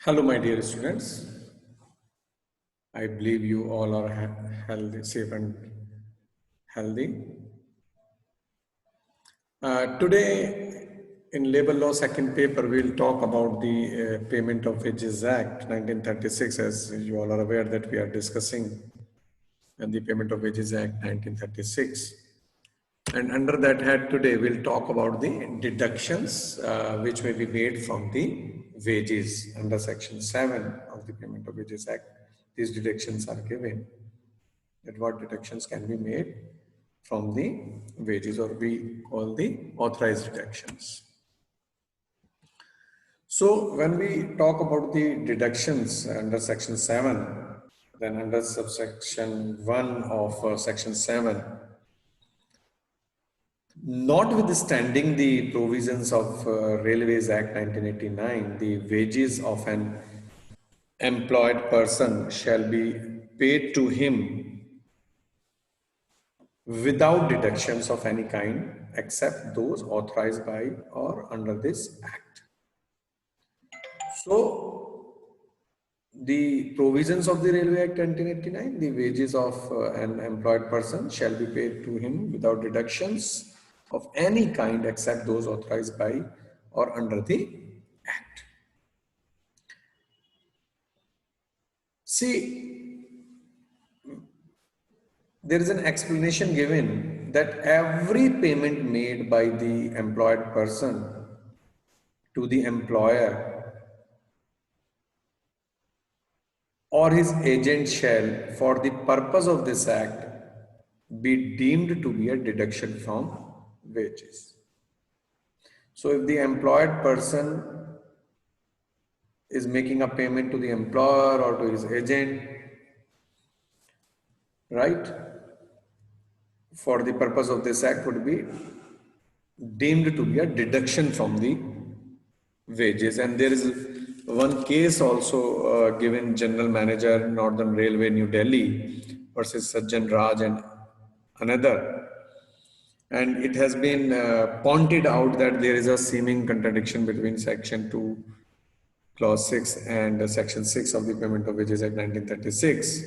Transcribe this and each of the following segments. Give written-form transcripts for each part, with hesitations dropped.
Hello, my dear students. I believe you all are healthy, safe, and healthy. Today, in Labor Law second paper, we'll talk about the Payment of Wages Act 1936. As you all are aware that we are discussing the Payment of Wages Act 1936. And under that head today, we'll talk about the deductions which may be made from the wages under Section 7 of the Payment of Wages Act. These deductions are given, that what deductions can be made from the wages, or we call the authorized deductions. So when we talk about the deductions under Section 7, then under subsection 1 of Section 7, notwithstanding the provisions of Railways Act 1989, the wages of an employed person shall be paid to him without deductions of any kind except those authorized by or under this Act. So, the provisions of the Railway Act 1989, the wages of an employed person shall be paid to him without deductions of any kind except those authorized by or under the Act. See, there is an explanation given that every payment made by the employed person to the employer or his agent shall, for the purpose of this Act, be deemed to be a deduction from wages. So if the employed person is making a payment to the employer or to his agent, right, for the purpose of this Act would be deemed to be a deduction from the wages. And there is one case also given, General Manager, Northern Railway, New Delhi versus Sajjan Raj and another. And it has been pointed out that there is a seeming contradiction between Section 2, Clause 6 and Section 6 of the Payment of Wages Act 1936.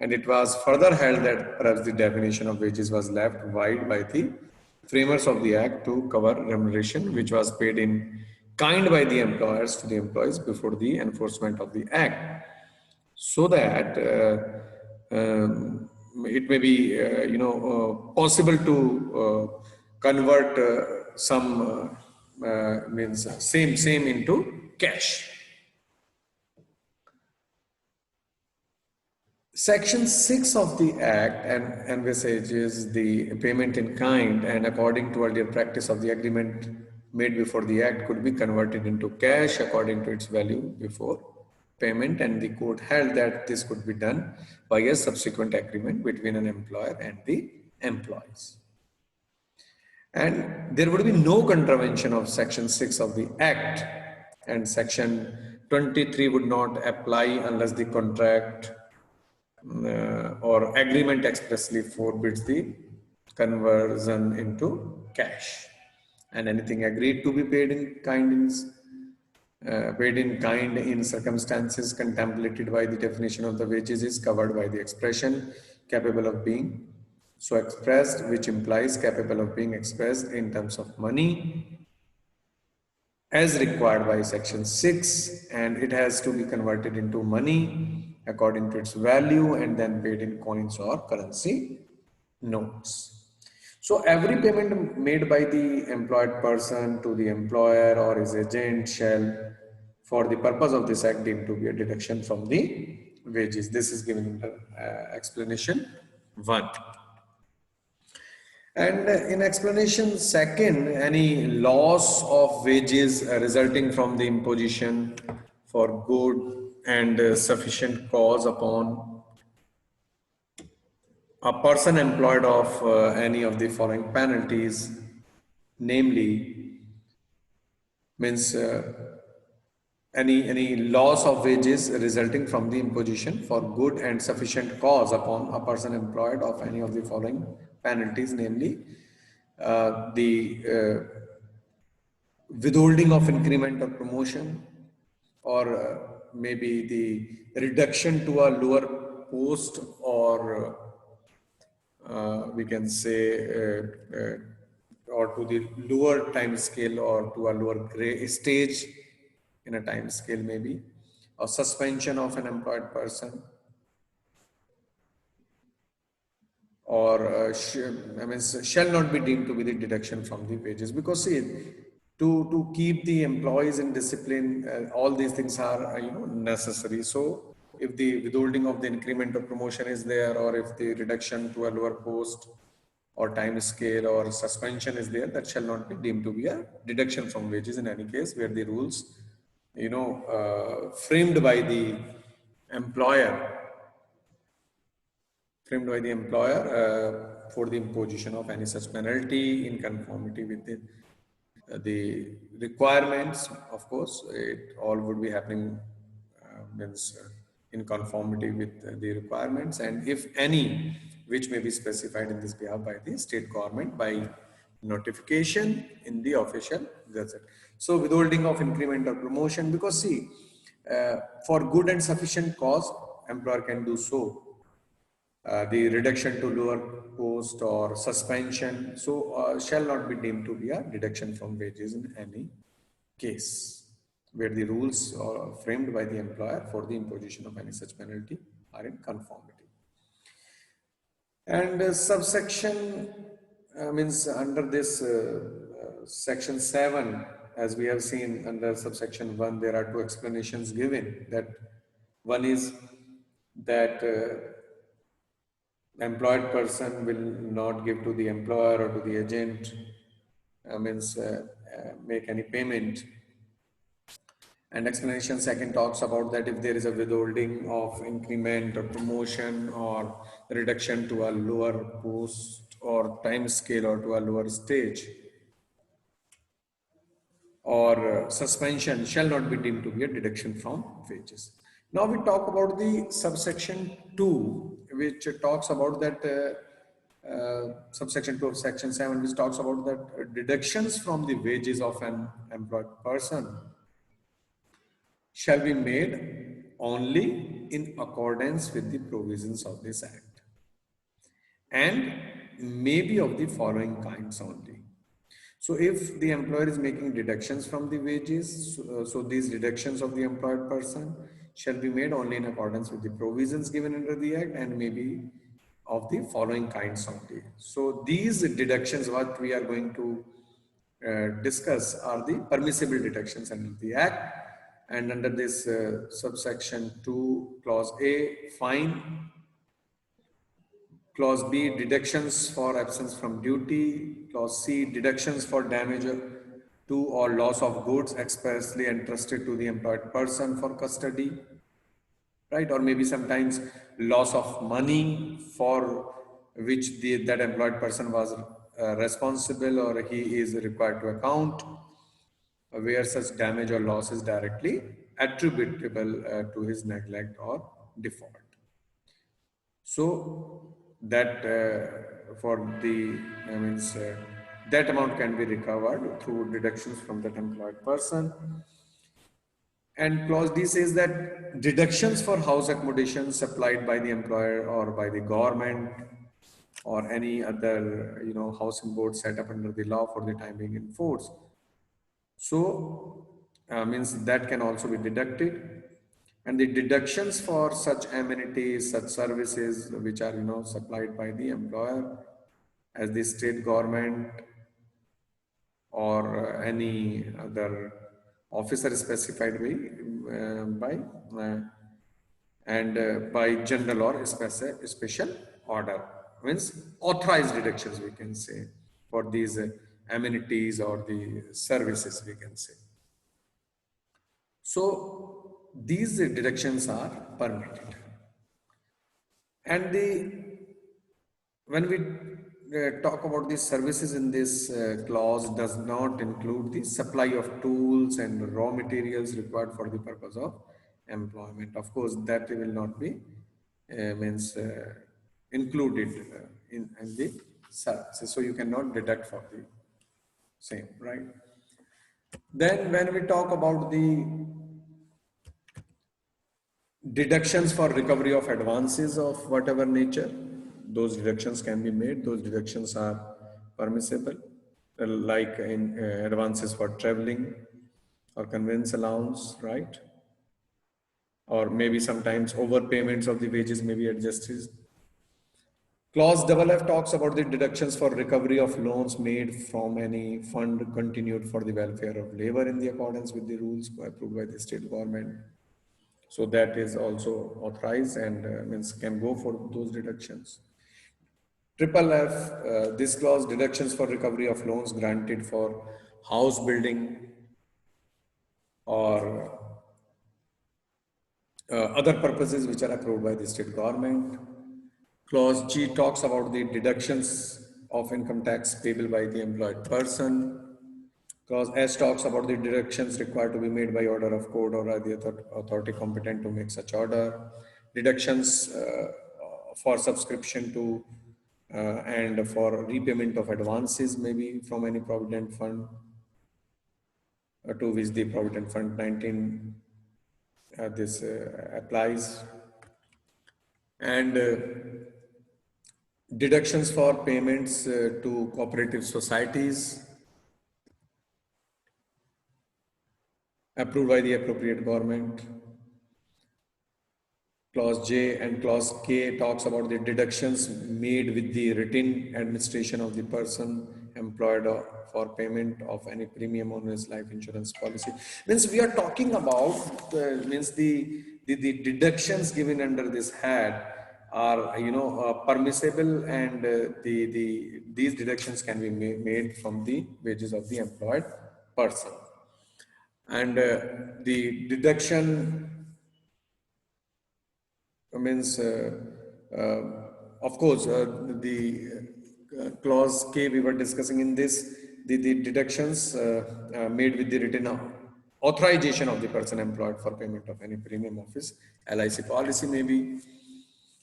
And it was further held that perhaps the definition of wages was left wide by the framers of the Act to cover remuneration which was paid in kind by the employers to the employees before the enforcement of the Act, so that it may be possible to convert some means same into cash. Section 6 of the Act envisages the payment in kind, and according to earlier practice of the agreement made before the Act could be converted into cash according to its value before payment, and the court held that this could be done by a subsequent agreement between an employer and the employees. And there would be no contravention of Section 6 of the Act, and Section 23 would not apply unless the contract or agreement expressly forbids the conversion into cash. And anything agreed to be paid in kind in circumstances contemplated by the definition of the wages is covered by the expression capable of being so expressed, which implies capable of being expressed in terms of money as required by Section 6, and it has to be converted into money according to its value and then paid in coins or currency notes. So every payment made by the employed person to the employer or his agent shall, for the purpose of this Act, deemed to be a deduction from the wages. This is given in the explanation 1. And in explanation 2, any loss of wages resulting from the imposition for good and sufficient cause upon a person employed of any of the following penalties, namely, means any loss of wages resulting from the imposition for good and sufficient cause upon a person employed of any of the following penalties, namely the withholding of increment or promotion, or maybe the reduction to a lower post, or we can say or to the lower time scale, or to a lower stage in a time scale, maybe, or suspension of an employed person, or I mean, shall not be deemed to be the deduction from the wages. Because see, to keep the employees in discipline, all these things are necessary. So if the withholding of the increment or promotion is there, or if the reduction to a lower post or time scale or suspension is there, that shall not be deemed to be a deduction from wages in any case, where the rules framed by the employer for the imposition of any such penalty in conformity with the requirements. Of course, it all would be happening means in conformity with the requirements, and if any, which may be specified in this behalf by the state government by notification in the official gazette. So withholding of increment or promotion, because see, for good and sufficient cause, employer can do so. The reduction to lower post or suspension, so shall not be deemed to be a deduction from wages in any case, where the rules are framed by the employer for the imposition of any such penalty are in conformity. And subsection means under this section 7, as we have seen under subsection 1, there are two explanations given. That one is that employed person will not give to the employer or to the agent, make any payment. And explanation second talks about that if there is a withholding of increment or promotion or reduction to a lower post or time scale or to a lower stage, or suspension shall not be deemed to be a deduction from wages. Now we talk about the subsection 2, which talks about that subsection 2 of section 7, which talks about that deductions from the wages of an employed person shall be made only in accordance with the provisions of this act, and may be of the following kinds only. So if the employer is making deductions from the wages, so these deductions of the employed person shall be made only in accordance with the provisions given under the act, and may be of the following kinds only. So these deductions, what we are going to discuss, are the permissible deductions under the act. And under this subsection 2, clause A, fine; clause B, deductions for absence from duty; clause C, deductions for damage to or loss of goods expressly entrusted to the employed person for custody, right? Or maybe sometimes loss of money for which that employed person was responsible, or he is required to account, where such damage or loss is directly attributable to his neglect or default. So that for the that amount can be recovered through deductions from that employed person. And clause D says that deductions for house accommodation supplied by the employer or by the government or any other housing board set up under the law for the time being in force, so means that can also be deducted. And the deductions for such amenities, such services which are supplied by the employer as the state government or any other officer specified by general or special order, means authorized deductions, we can say, for these amenities or the services, we can say. So these deductions are permitted. And when we talk about the services in this clause, does not include the supply of tools and raw materials required for the purpose of employment. Of course, that will not be included in the services. So you cannot deduct for the same, right? Then when we talk about the Deductions for recovery of advances of whatever nature, those deductions can be made. Those deductions are permissible, like in advances for traveling or conveyance allowance, right? Or maybe sometimes overpayments of the wages may be adjusted. Clause double F talks about the deductions for recovery of loans made from any fund continued for the welfare of labor in the accordance with the rules approved by the state government. So that is also authorized and means can go for those deductions. Triple F, this clause, deductions for recovery of loans granted for house building or other purposes which are approved by the state government. Clause G talks about the deductions of income tax payable by the employed person. Clause S talks about the deductions required to be made by order of court or the authority competent to make such order. Deductions for subscription to and for repayment of advances maybe from any provident fund to which the provident fund 19 this applies. And deductions for payments to cooperative societies approved by the appropriate government. Clause J and Clause K talks about the deductions made with the written administration of the person employed for payment of any premium on his life insurance policy. Means we are talking about means the deductions given under this head are permissible, and these deductions can be made from the wages of the employed person. And the deduction means uh, of course the clause K we were discussing in this, the deductions made with the written authorization of the person employed for payment of any premium of his LIC policy maybe,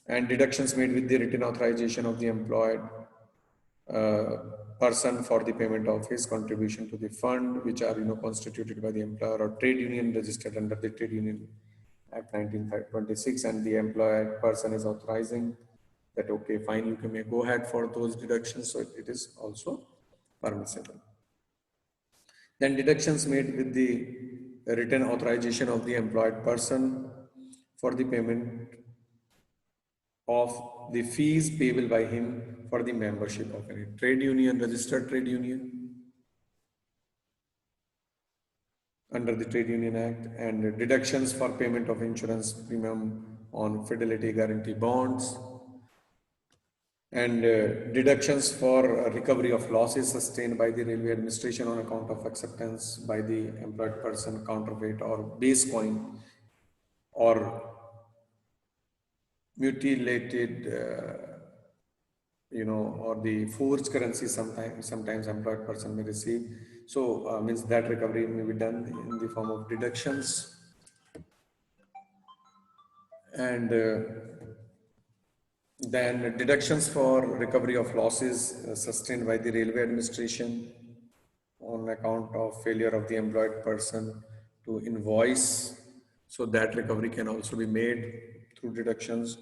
and deductions made with the written authorization of the employed uh, person for the payment of his contribution to the fund, which are constituted by the employer or trade union registered under the Trade Union Act 1926, and the employed person is authorizing that okay, fine, you may go ahead for those deductions, so it is also permissible. Then deductions made with the written authorization of the employed person for the payment of the fees payable by him for the membership of any trade union, registered trade union under the Trade Union Act, and deductions for payment of insurance premium on fidelity guarantee bonds, and deductions for recovery of losses sustained by the railway administration on account of acceptance by the employed person counterfeit or base coin or mutilated or the forged currency sometimes employed person may receive. So means that recovery may be done in the form of deductions. And then deductions for recovery of losses sustained by the railway administration on account of failure of the employed person to invoice. So that recovery can also be made through deductions.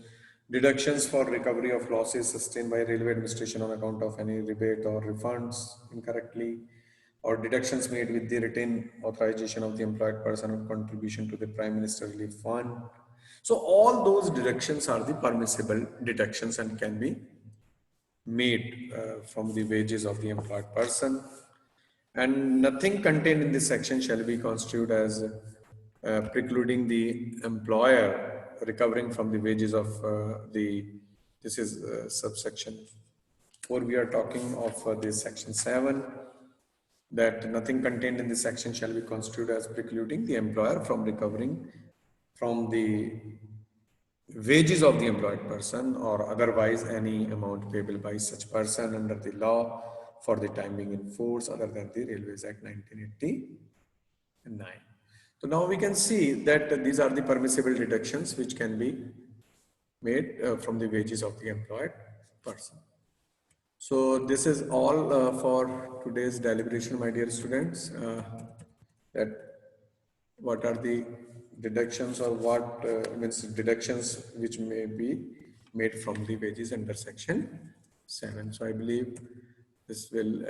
Deductions for recovery of losses sustained by railway administration on account of any rebate or refunds incorrectly, or deductions made with the written authorization of the employed person on contribution to the Prime Minister Relief Fund. So all those deductions are the permissible deductions and can be made from the wages of the employed person. And nothing contained in this section shall be construed as precluding the employer recovering from the wages of this is subsection 4. We are talking of this section 7, that nothing contained in this section shall be construed as precluding the employer from recovering from the wages of the employed person or otherwise any amount payable by such person under the law for the time being in force other than the Railways Act 1989. So now we can see that these are the permissible deductions which can be made from the wages of the employed person. So this is all for today's deliberation, my dear students. That what are the deductions or what means deductions which may be made from the wages under section 7. So I believe this will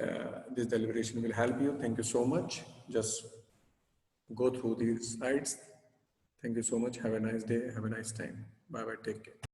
this deliberation will help you. Thank you so much. Just go through these slides. Thank you so much. Have a nice day. Have a nice time. Bye bye. Take care.